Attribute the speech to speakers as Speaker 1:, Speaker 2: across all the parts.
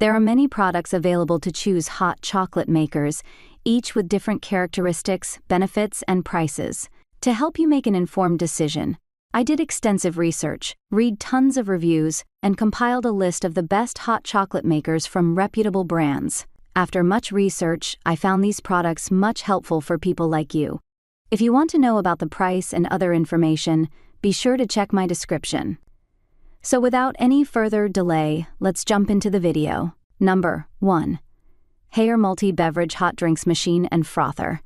Speaker 1: There are many products available to choose hot chocolate makers, each with different characteristics, benefits, and prices. To help you make an informed decision, I did extensive research, read tons of reviews, and compiled a list of the best hot chocolate makers from reputable brands. After much research, I found these products much helpful for people like you. If you want to know about the price and other information, be sure to check my description. So without any further delay, let's jump into the video. Number 1. Haier Multi-Beverage Hot Drinks Machine and Frother.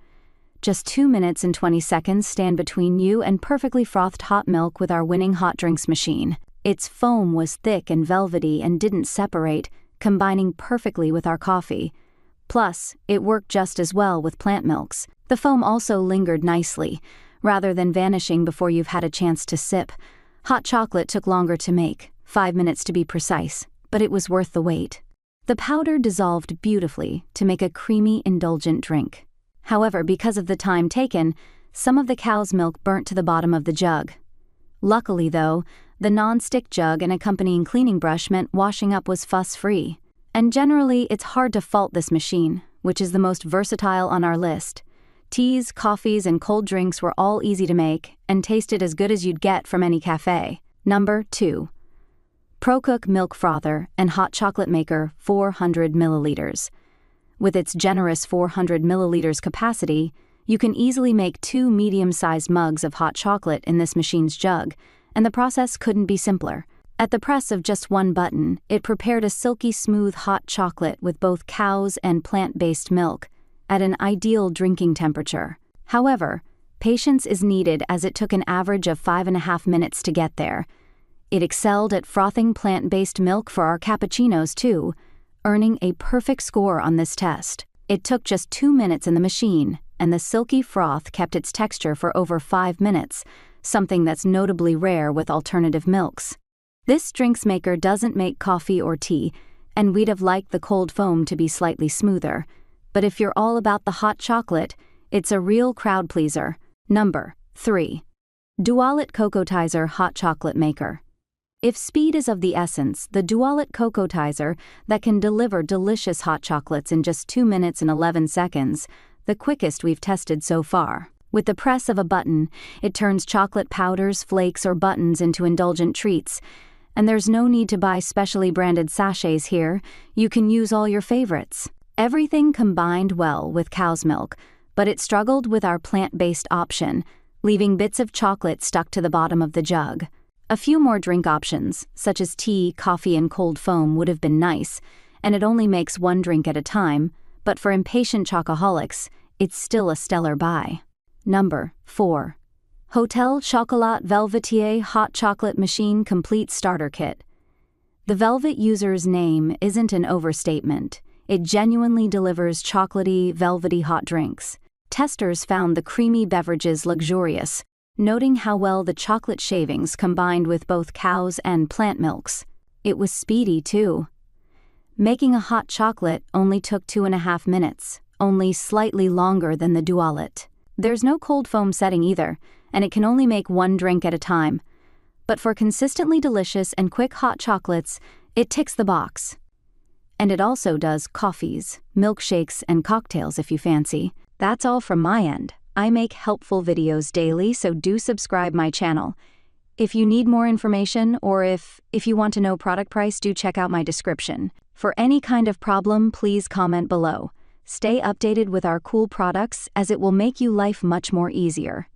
Speaker 1: Just 2 minutes and 20 seconds stand between you and perfectly frothed hot milk with our winning hot drinks machine. Its foam was thick and velvety and didn't separate, combining perfectly with our coffee. Plus, it worked just as well with plant milks. The foam also lingered nicely, rather than vanishing before you've had a chance to sip. Hot chocolate took longer to make, 5 minutes to be precise, but it was worth the wait. The powder dissolved beautifully to make a creamy, indulgent drink. However, because of the time taken, some of the cow's milk burnt to the bottom of the jug. Luckily, though, the non-stick jug and accompanying cleaning brush meant washing up was fuss-free. And generally, it's hard to fault this machine, which is the most versatile on our list. Teas, coffees, and cold drinks were all easy to make and tasted as good as you'd get from any cafe. Number 2. ProCook Milk Frother and Hot Chocolate Maker 400 milliliters. With its generous 400 milliliters capacity, you can easily make 2 medium-sized mugs of hot chocolate in this machine's jug, and the process couldn't be simpler. At the press of just one button, it prepared a silky smooth hot chocolate with both cow's and plant-based milk, at an ideal drinking temperature. However, patience is needed as it took an average of 5.5 minutes to get there. It excelled at frothing plant-based milk for our cappuccinos too, earning a perfect score on this test. It took just 2 minutes in the machine, and the silky froth kept its texture for over 5 minutes, something that's notably rare with alternative milks. This drinks maker doesn't make coffee or tea, and we'd have liked the cold foam to be slightly smoother. But if you're all about the hot chocolate, it's a real crowd pleaser. Number 3. Dualit Cocoatiser Hot Chocolate Maker. If speed is of the essence, the Dualit Cocoatiser that can deliver delicious hot chocolates in just 2 minutes and 11 seconds, the quickest we've tested so far. With the press of a button, it turns chocolate powders, flakes, or buttons into indulgent treats. And there's no need to buy specially branded sachets here. You can use all your favorites. Everything combined well with cow's milk, but it struggled with our plant-based option, leaving bits of chocolate stuck to the bottom of the jug. A few more drink options, such as tea, coffee, and cold foam, would have been nice, and it only makes one drink at a time, but for impatient chocoholics, it's still a stellar buy. Number 4. Hotel Chocolat Velvetier Hot Chocolate Machine Complete Starter Kit. The Velvet user's name isn't an overstatement. It genuinely delivers chocolatey, velvety hot drinks. Testers found the creamy beverages luxurious, noting how well the chocolate shavings combined with both cow's and plant milks. It was speedy, too. Making a hot chocolate only took 2.5 minutes, only slightly longer than the Dualit. There's no cold foam setting either, and it can only make one drink at a time. But for consistently delicious and quick hot chocolates, it ticks the box. And it also does coffees, milkshakes, and cocktails if you fancy. That's all from my end. I make helpful videos daily, so do subscribe my channel. If you need more information or if you want to know product price, do check out my description. For any kind of problem, please comment below. Stay updated with our cool products as it will make you life much more easier.